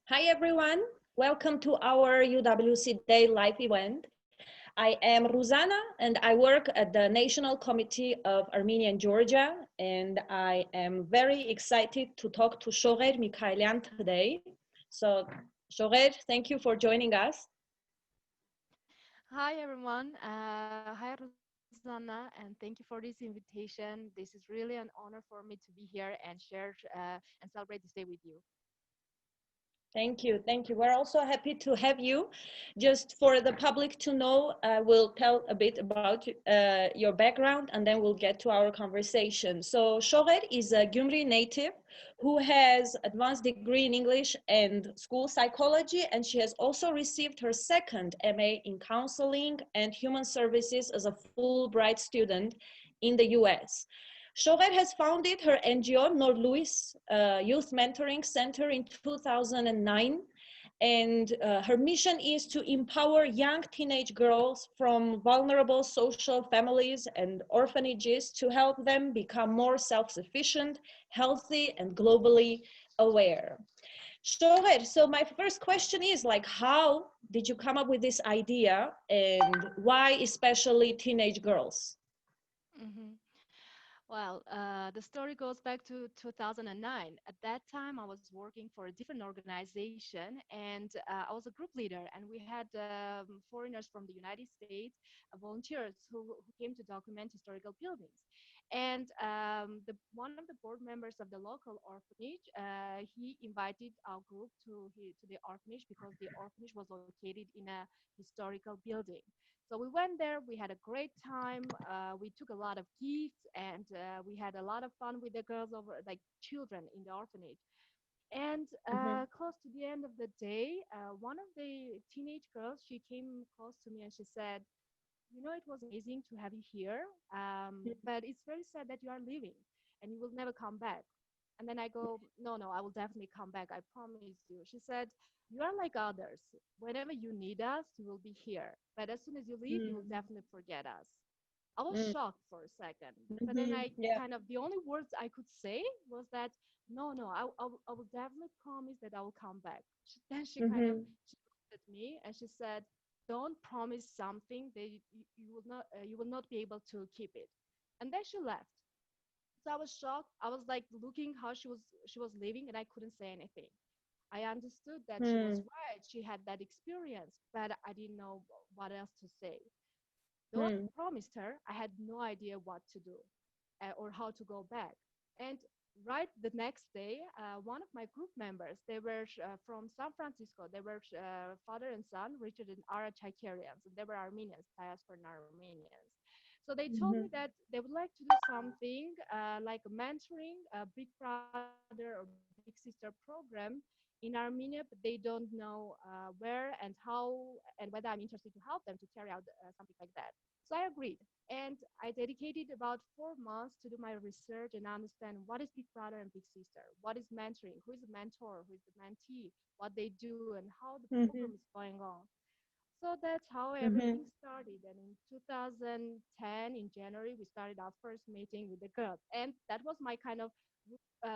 Hi everyone, welcome to our UWC Day live event. I am Ruzanna and I work at the National Committee of Armenia and Georgia, and I am very excited to talk to Shogher Mikaelyan today. So Shogher, thank you for joining us. Hi everyone. Hi Rosanna, and thank you for this invitation. This is really an honor for me to be here and share and celebrate this day with you. Thank you. Thank you. We're also happy to have you. Just for the public to know, we'll tell a bit about your background and then we'll get to our conversation. So, Shogher is a Gyumri native who has advanced degree in English and school psychology, and she has also received her second MA in counseling and human services as a Fulbright student in the US. Shogher has founded her NGO, Luyce Youth Mentoring Center in 2009. And her mission is to empower young teenage girls from vulnerable social families and orphanages to help them become more self-sufficient, healthy, and globally aware. Shogher, so my first question is like, how did you come up with this idea and why especially teenage girls? Mhm. Well, the story goes back to 2009. At that time, I was working for a different organization, and I was a group leader. And we had foreigners from the United States, volunteers who came to document historical buildings. And one of the board members of the local orphanage, he invited our group to the orphanage because the orphanage was located in a historical building. So we went there. We had a great time. We took a lot of gifts, and we had a lot of fun with the girls over, like children in the orphanage. And Mhm, close to the end of the day, one of the teenage girls, she came close to me and she said, it was amazing to have you here, but it's very sad that you are leaving and you will never come back. And then I go, no, no, I will definitely come back. I promise you. She said, you are like others. Whenever you need us, you will be here. But as soon as you leave, you will mm, definitely forget us. I was mm, shocked for a second. But then mhm, I yeah. kind of, the only words I could say was that, no, no, I will definitely promise that I will come back. Then she kind of, Mhm, she looked at me and she said, don't promise something that you will not be able to keep it. And then she left. So I was shocked. I was like looking how she was leaving, and I couldn't say anything. I understood that she was mm, right. She had that experience, but I didn't know what else to say. Though I mm, promised her, I had no idea what to do or how to go back. And right the next day, one of my group members, they were from San Francisco. They were father and son, Richard and Ara Chaikarians, and they were Armenians, diasporan Armenians. So they told me mhm, that they would like to do something like a mentoring, a Big Brother or Big Sister program in Armenia, but they don't know where and how and whether I'm interested to help them to carry out something like that. So I agreed. And I dedicated about 4 months to do my research and understand what is Big Brother and Big Sister, what is mentoring, who is the mentor, who is the mentee, what they do, and how the program is mhm, going on. So that's how everything mhm, started. And in 2010, in January, we started our first meeting with the girls. And that was my kind of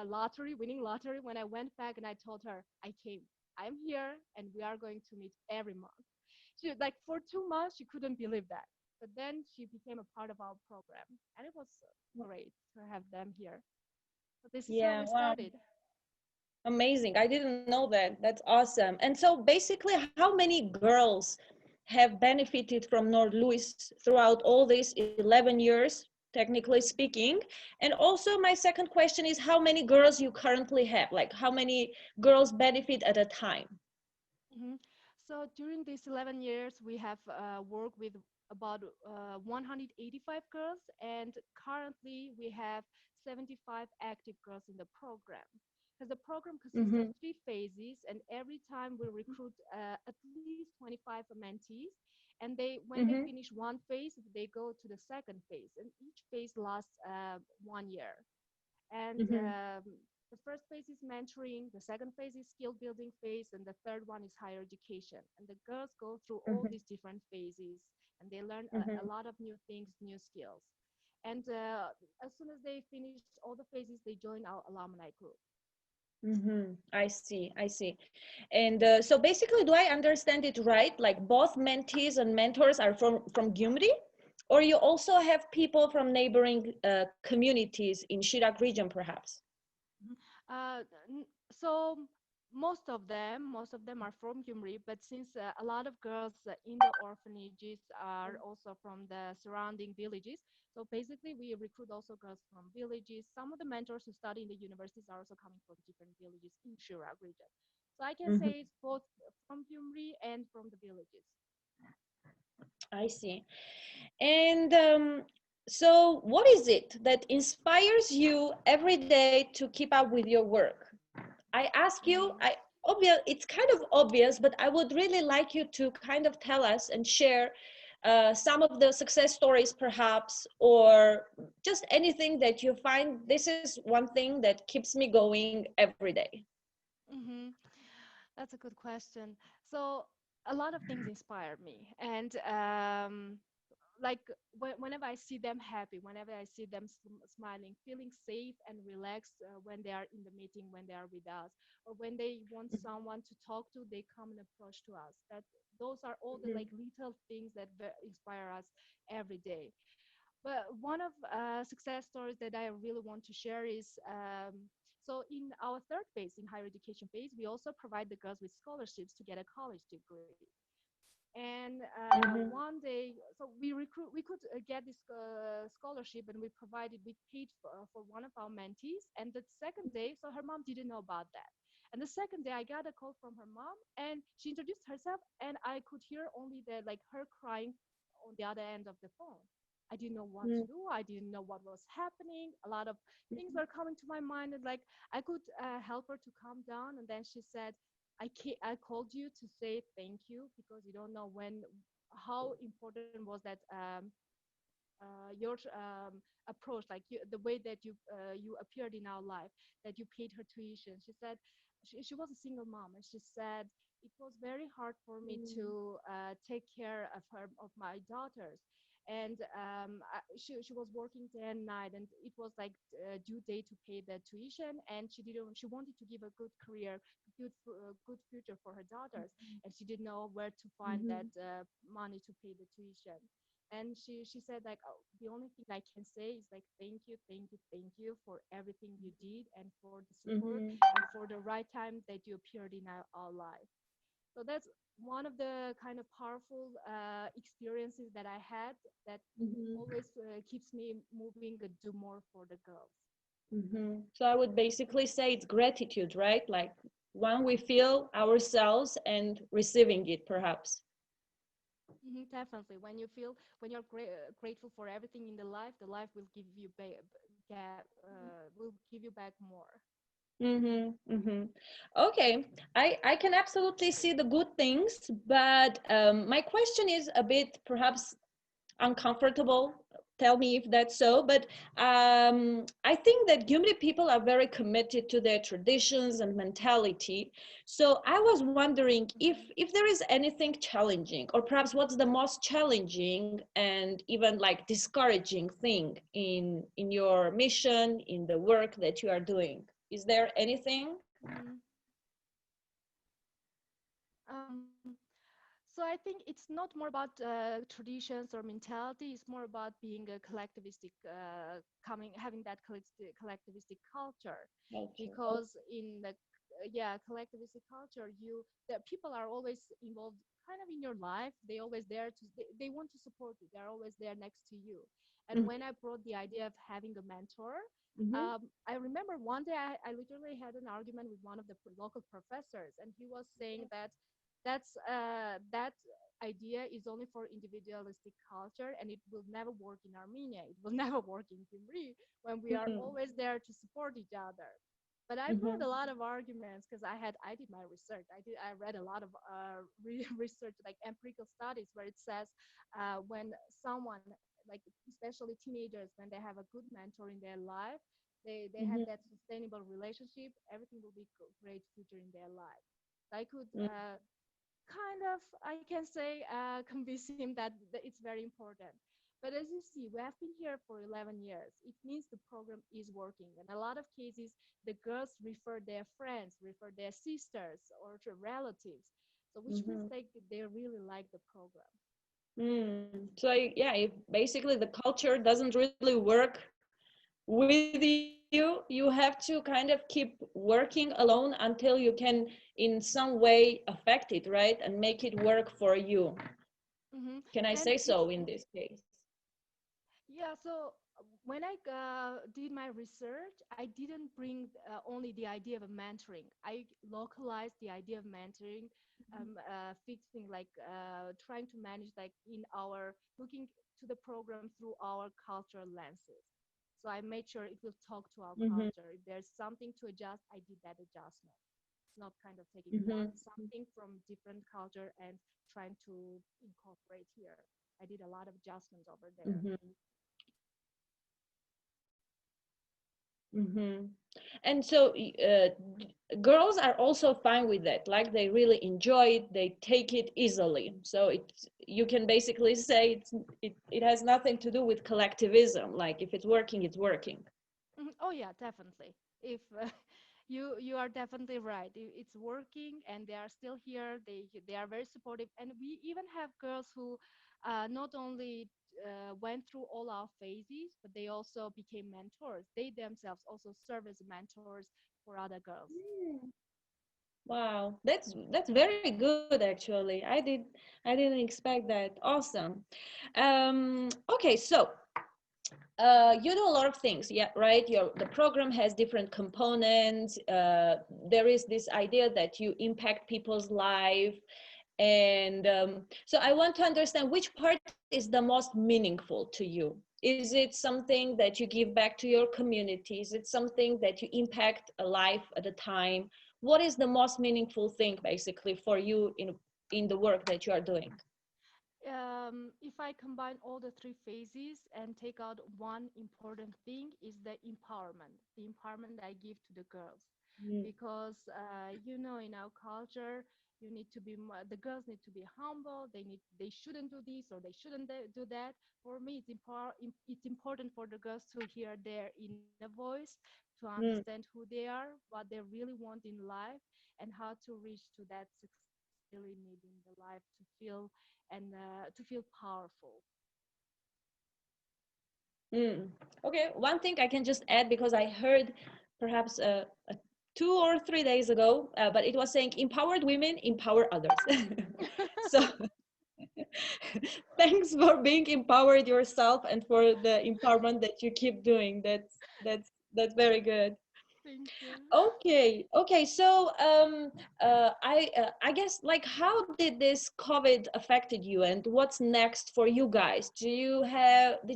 lottery, winning lottery, when I went back and I told her, I came. I'm here and we are going to meet every month. She, like, for 2 months, she couldn't believe that. But then she became a part of our program. And it was great to have them here. So this is how yeah, we wow. started. Amazing. I didn't know that. That's awesome. And so basically, how many girls have benefited from Nord Louis throughout all these 11 years, technically speaking? And also, my second question is how many girls you currently have? Like, how many girls benefit at a time? Mhm. So during these 11 years, we have worked with about 185 girls, and currently we have 75 active girls in the program. Because the program consists of Mm-hmm. 3 phases, and every time we recruit at least 25 mentees. And when they Mm-hmm. finish one phase, they go to the second phase, and each phase lasts 1 year. And Mm-hmm. the first phase is mentoring, the second phase is skill building phase, and the third one is higher education. And the girls go through all Mm-hmm. these different phases, and they learn a Mm-hmm. lot of new things, new skills. And as soon as they finish all the phases, they join our alumni group. I see, I see. And so basically, do I understand it right? Like both mentees and mentors are from Gyumri, or you also have people from neighboring communities in Shirak region, perhaps? Mhm. So most of them are from Gyumri, but since a lot of girls in the orphanages are also from the surrounding villages, so basically we recruit also girls from villages. Some of the mentors who study in the universities are also coming from different villages in Shirak region. So I can Hmm. say it's both from Gyumri and from the villages. I see. And so, what is it that inspires you every day to keep up with your work? I ask you, Mm-hmm. it's kind of obvious, but I would really like you to kind of tell us and share some of the success stories, perhaps, or just anything that you find this is one thing that keeps me going every day. Mm-hmm. That's a good question. So a lot of things inspire me, and like whenever I see them happy, whenever I see them smiling, feeling safe and relaxed when they are in the meeting, when they are with us, or when they want someone to talk to, they come and approach to us. That those are all the like little things that inspire us every day. But one of success stories that I really want to share is so in our third phase, in higher education phase, we also provide the girls with scholarships to get a college degree. And Mm-hmm. one day, so we could get this scholarship, and we paid for one of our mentees. And the second day, so her mom didn't know about that. And the second day, I got a call from her mom, and she introduced herself, and I could hear only the like her crying on the other end of the phone. I didn't know what to do. I didn't know what was happening. A lot of things were coming to my mind, and like I could help her to calm down. And then she said, I called you to say thank you because you don't know how important was that your approach, like the way that you appeared in our life, that you paid her tuition. She said she was a single mom, and she said it was very hard for me to take care of my daughters. And she was working day and night, and it was like due date to pay the tuition, and she wanted to give a good career, good future for her daughters, and she didn't know where to find that Mm-hmm. money to pay the tuition. And she said like, oh, the only thing I can say is like thank you, thank you, thank you for everything you did, and for the support, Mm-hmm. and for the right time that you appeared in our life. So that's one of the kind of powerful experiences that I had, that Mm-hmm. always keeps me moving to do more for the girls. So I would basically say it's gratitude, right? Like when we feel ourselves and receiving it, perhaps. Definitely, when you're grateful for everything in the life will give you will give you back more. Okay, I can absolutely see the good things, but my question is a bit perhaps uncomfortable. Tell me if that's so. But I think that Gyumri people are very committed to their traditions and mentality. So I was wondering if there is anything challenging, or perhaps what's the most challenging and even like discouraging thing in your mission, in the work that you are doing. Is there anything? Mhm. Um, so I think it's not more about traditions or mentality. It's more about being a collectivistic, having that collectivistic culture, Culture. because in the yeah collectivistic culture, the people are always involved, kind of in your life. They always there to they want to support you. They're always there next to you. And Mhm, when I brought the idea of having a mentor, mhm, I remember one day I literally had an argument with one of the local professors, and he was saying that that idea is only for individualistic culture, and it will never work in Armenia. It will never work in Gyumri, when we are mhm, always there to support each other. But I brought mhm, a lot of arguments because I did my research. I read a lot of research, like empirical studies, where it says when someone, like especially teenagers, when they have a good mentor in their life, they have mhm, that sustainable relationship. Everything will be great future in their life. So I could mhm, kind of, I can say, convince him that it's very important. But as you see, we have been here for 11 years. It means the program is working. And a lot of cases, the girls refer their friends, refer their sisters or to relatives. So which means Mm-hmm. they really like the program. So yeah, if basically the culture doesn't really work with you, you have to kind of keep working alone until you can in some way affect it, right? And make it work for you. Hmm. Can I say And so in this case? yeah, so when I did my research, I didn't bring only the idea of mentoring. I localized the idea of mentoring, fixing like trying to manage like in our looking to the program through our cultural lenses. So I made sure it will talk to our Mm-hmm. culture. If there's something to adjust, I did that adjustment. It's not kind of taking Mm-hmm. one something from different culture and trying to incorporate here. I did a lot of adjustments over there. Mm-hmm. Mm-hmm. And so girls are also fine with that. Like they really enjoy it, they take it easily. So it's you can basically say it has nothing to do with collectivism. Like if it's working, it's working. Mhm. Oh yeah, definitely. If you are definitely right. It's working, and they are still here. They are very supportive, and we even have girls who not only went through all our phases, but they also became mentors. They themselves also serve as mentors for other girls. Mm. Wow, that's very good actually. I didn't expect that. Awesome. Okay, so you do a lot of things, yeah, right? The program has different components. There is this idea that you impact people's life, and so I want to understand which part is the most meaningful to you. Is it something that you give back to your community? Is it something that you impact a life at a time? What is the most meaningful thing basically for you in the work that you are doing? If I combine all the three phases and take out one important thing is the empowerment I give to the girls, Mm, because in our culture, you need to be the girls need to be humble. They shouldn't do this or they shouldn't do that. For me, it's important for the girls to hear their inner voice, to understand mm, who they are, what they really want in life, and how to reach to that success they really need in the life to feel and to feel powerful. mm. Okay, one thing I can just add because I heard perhaps 2 or 3 days ago, but it was saying empowered women empower others. So thanks for being empowered yourself and for the empowerment that you keep doing. That's very good. Thank you. Okay. So I guess like how did this COVID affected you, and what's next for you guys? Did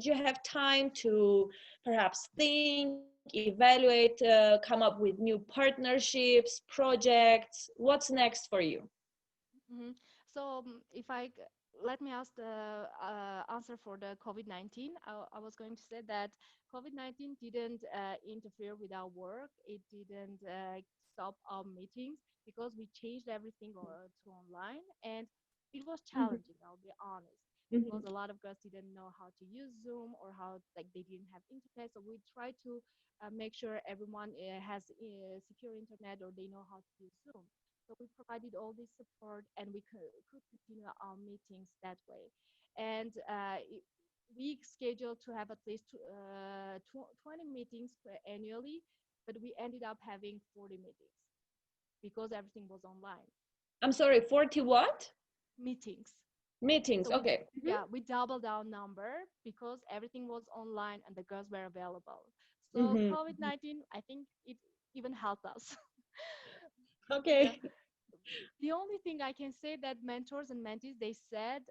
you have time to perhaps think, evaluate, come up with new partnerships, projects? What's next for you? Mhm. So if let me ask the answer for the COVID-19. I was going to say that COVID-19 didn't interfere with our work. It didn't stop our meetings because we changed everything to online, and it was Mhm, challenging. I'll be honest, because mhm, a lot of girls didn't know how to use Zoom or how like they didn't have internet. So we tried to make sure everyone has secure internet or they know how to use Zoom. So we provided all this support, and we could continue our meetings that way. And we scheduled to have at least 20 meetings annually, but we ended up having 40 meetings because everything was online. I'm sorry, 40 what? Meetings. Meetings. So we Okay. yeah we doubled our number because everything was online and the girls were available. So Mm-hmm. COVID-19, I think it even helped us. Yeah. Okay. The only thing I can say that mentors and mentees they said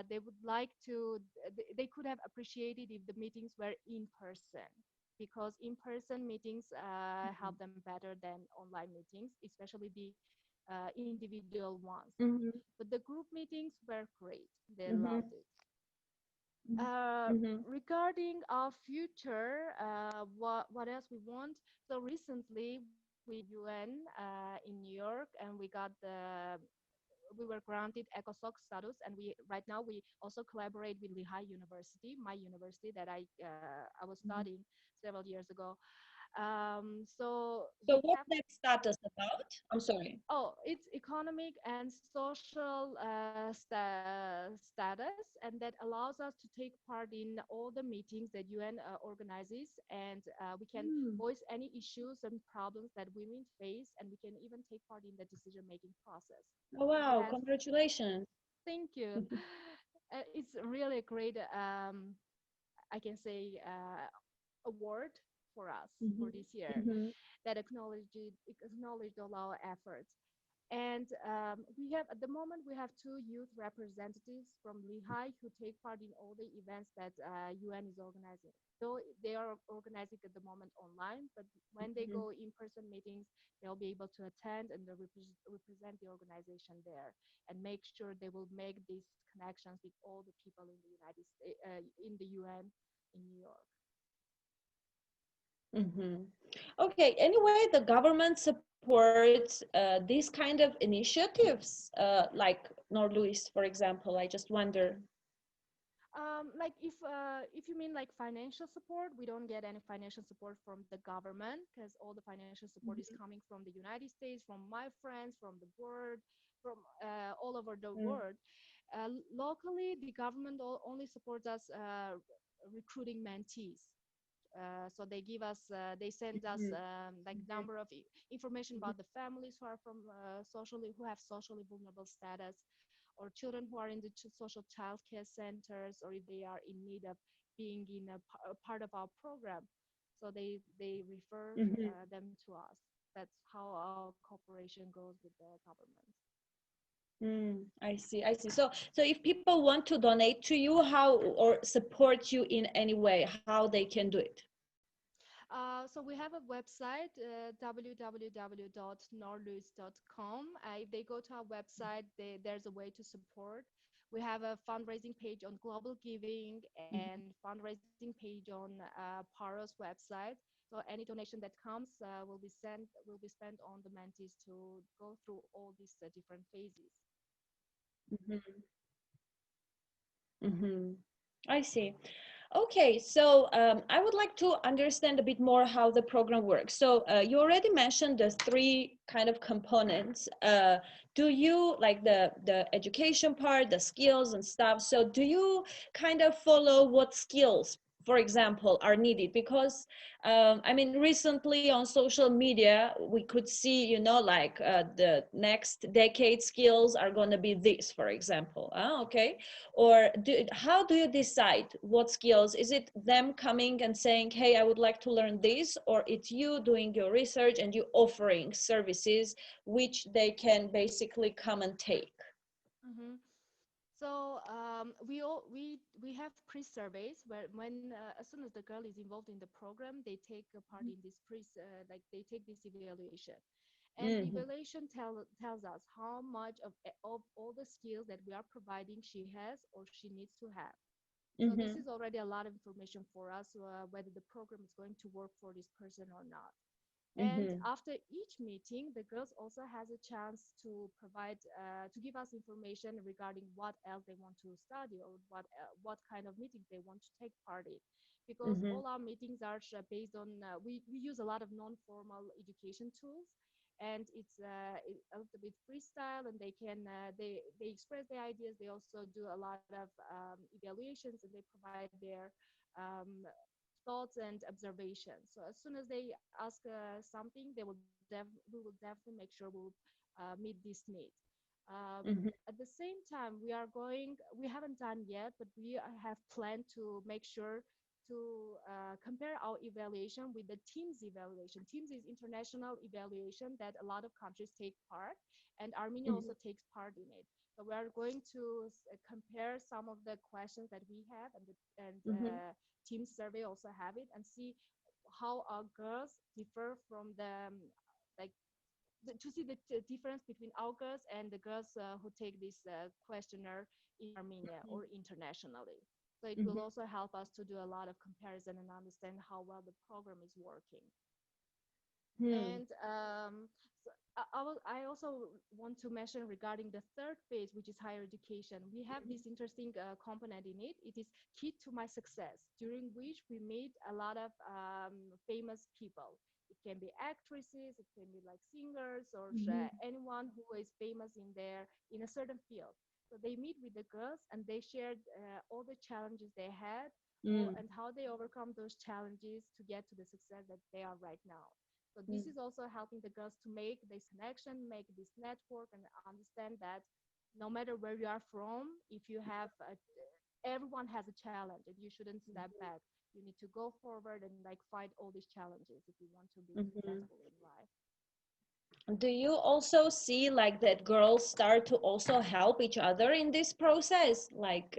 they would like to they could have appreciated if the meetings were in person, because in-person meetings help them better than online meetings, especially the individual ones. Mm-hmm. But the group meetings were great. They Mm-hmm. loved it. Regarding our future, what else we want? So recently we went to UN in New York, and we got the were granted ECOSOC status, and we right now we also collaborate with Lehigh University, my university that I was Mhm. studying several years ago. So So we what's have that status about? I'm sorry. Oh, it's economic and social status, and that allows us to take part in all the meetings that UN organizes, and we can Hmm. voice any issues and problems that women face, and we can even take part in the decision-making process. Oh, So that wow, has, congratulations. thank you. It's really a great, I can say, award for us for Mhm. this year Mhm. that acknowledged all our efforts. And we have, at the moment, we have two youth representatives from Lehigh who take part in all the events that UN is organizing. Though they are organizing at the moment online, but when they Mhm. go in-person meetings, they'll be able to attend and represent the organization there and make sure they will make these connections with all the people in the United States, in the UN in New York. Mhm. Okay, anyway, the government supports these kind of initiatives, like Nor Louis, for example. I just wonder. Like if you mean like financial support, we don't get any financial support from the government because all the financial support is Mhm. coming from the United States, from my friends, from the board, from all over the Mm. world. Locally, the government only supports us recruiting mentees. So they give us, they send us Mhm. like Mhm. number of information Mhm. about the families who are from who have socially vulnerable status, or children who are in the social child care centers, or if they are in need of being in a part of our program. So they refer Mhm. them to us. That's how our cooperation goes with the government. Mm, I see, I see. So if people want to donate to you, how or support you in any way, how they can do it? So we have a website, www.norluz.com. If they go to our website, there's a way to support. We have a fundraising page on Global Giving and Mhm. fundraising page on Paro's website. So any donation that comes will be spent on the mentees to go through all these different phases. Mhm. Mhm. I see. Okay, so I would like to understand a bit more how the program works. So you already mentioned the three kind of components. Do you like the education part, the skills and stuff? So do you kind of follow what skills, for example, are needed? Because I mean, recently on social media, we could see, you know, like the next decade skills are going to be this, for example. Okay, or how do you decide what skills? Is it them coming and saying, hey, I would like to learn this, or it's you doing your research and you offering services which they can basically come and take? Mm-hmm. So we have pre-surveys where when as soon as the girl is involved in the program, they take a part in this like they take this evaluation, and the Mm-hmm. evaluation tells us how much of all the skills that we are providing she has or she needs to have. So this Mm-hmm. is already a lot of information for us whether the program is going to work for this person or not. And Mm-hmm. after each meeting, the girls also has a chance to provide, to give us information regarding what else they want to study or what kind of meetings they want to take part in. Because Mm-hmm. all our meetings are based on, we use a lot of non-formal education tools, and it's a little bit freestyle, and they express their ideas. They also do a lot of evaluations, and they provide their um, thoughts and observations. So as soon as they ask something, we will definitely make sure we'll meet this need. Mm-hmm. At the same time, we haven't done yet, but we have planned to make sure to compare our evaluation with the Teams evaluation. Teams is international evaluation that a lot of countries take part, and Armenia Mm-hmm. also takes part in it. So we are going to compare some of the questions that we have, and Mm-hmm. Team survey also have it, and see how our girls differ from like to see the difference between our girls and the girls who take this questionnaire in Armenia or internationally. So it will Mm-hmm. also help us to do a lot of comparison and understand how well the program is working. Hmm. And I also want to mention regarding the third phase, which is higher education. We have this interesting component in it. It is key to my success, during which we meet a lot of famous people. It can be actresses, it can be like singers, or Mhm. anyone who is famous in a certain field. So they meet with the girls and they shared all the challenges they had, Mm, and how they overcome those challenges to get to the success that they are right now. So mm, this is also helping the girls to make this connection, make this network, and understand that no matter where you are from, if you have everyone has a challenge, and you shouldn't step back. You need to go forward and like fight all these challenges if you want to be mhm. successful in life. Do you also see like that girls start to also help each other in this process, like,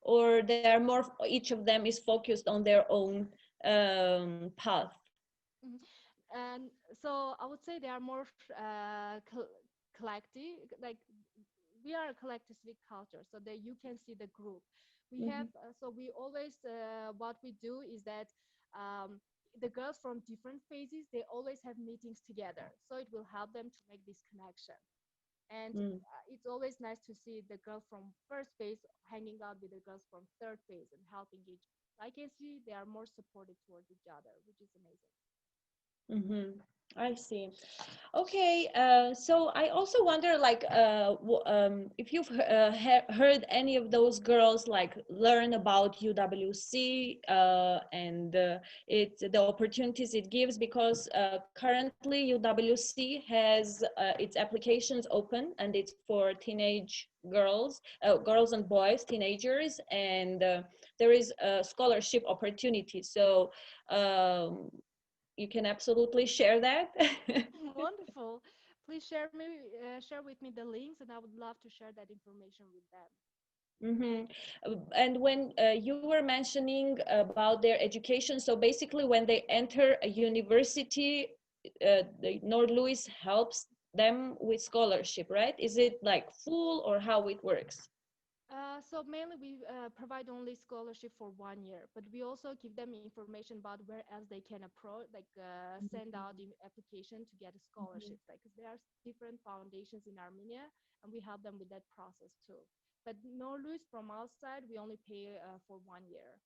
or they are more, each of them is focused on their own path? Mhm. And so I would say they are more collective, like we are a collectivistic culture, so that you can see the group. We have, Mhm. so we always, what we do is that um, the girls from different phases, they always have meetings together. So it will help them to make this connection. And Mm. it's always nice to see the girl from first phase hanging out with the girls from third phase and helping each. I can see they are more supportive towards each other, which is amazing. Mm-hmm. I see. Okay, so I also wonder, like, if you've heard any of those girls like learn about UWC and the opportunities it gives, because currently UWC has its applications open, and it's for teenage girls, girls and boys, teenagers, and there is a scholarship opportunity. So. You can absolutely share that. Wonderful. Please share with me the links, and I would love to share that information with them. Hmm. And when you were mentioning about their education, so basically when they enter a university, the North Luyce helps them with scholarship, right? Is it like full, or how it works? So mainly we provide only scholarship for 1 year, but we also give them information about where else they can approach, like send out the application to get a Mhm. scholarship. Like 'cause there are different foundations in Armenia, and we help them with that process too. But no, Luis, from our side, we only pay for 1 year.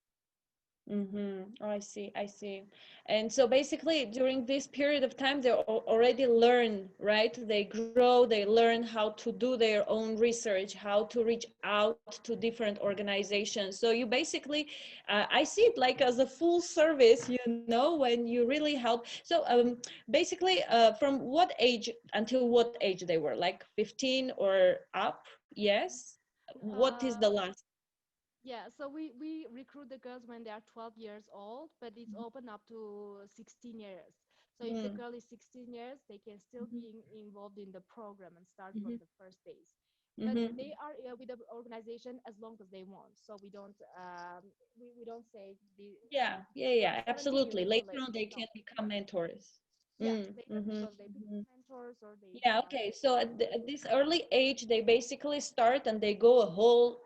Mm-hmm. Oh, I see. I see. And so basically, during this period of time, they already learn, right? They grow, they learn how to do their own research, how to reach out to different organizations. So you basically, I see it like as a full service, when you really help. So basically, from what age until what age they were? Like 15 or up? Yes. What is the Uh, last? Yeah, so we recruit the girls when they are 12 years old, but it's open up to 16 years. So if the Mm-hmm. girl is 16 years, they can still be involved in the program and start from Mm-hmm. the first base. But Mm-hmm. they are with the organization as long as they want. So we don't say Yeah, yeah, when yeah, you're 17 you absolutely. need to Later leave. on, they No, can become mentors. yeah, Mm, they can mm-hmm, because they become hmm. mentors or they Yeah, start. okay. So at this early age, they basically start and they go a whole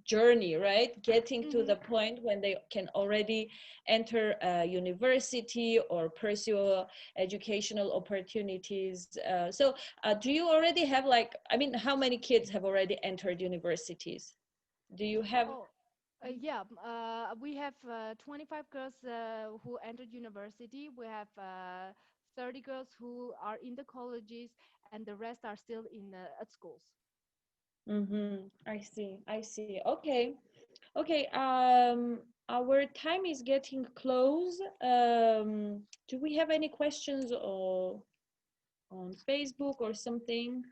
journey, right? Getting to Hmm. the point when they can already enter a university or pursue educational opportunities. So do you already have, like, I mean, how many kids have already entered universities? Do you have? Oh, yeah, we have 25 girls who entered university. We have 30 girls who are in the colleges, and the rest are still at schools. Mm-hmm. I see. I see. Okay. Okay. Our time is getting close. Do we have any questions or on Facebook or something?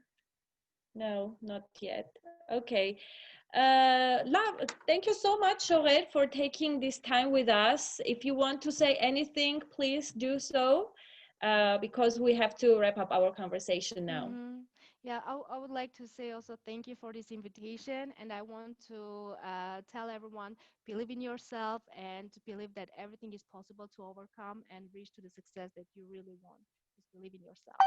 No, not yet. Okay. Thank you so much, Shogher, for taking this time with us. If you want to say anything, please do so, because we have to wrap up our conversation now. Mm-hmm. Yeah, I would like to say also thank you for this invitation. And I want to tell everyone, believe in yourself and believe that everything is possible to overcome and reach to the success that you really want. Just believe in yourself.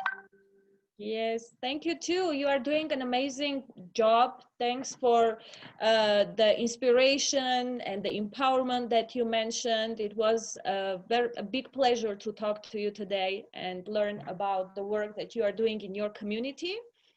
Yes, thank you too. You are doing an amazing job. Thanks for the inspiration and the empowerment that you mentioned. It was a big pleasure to talk to you today and learn about the work that you are doing in your community.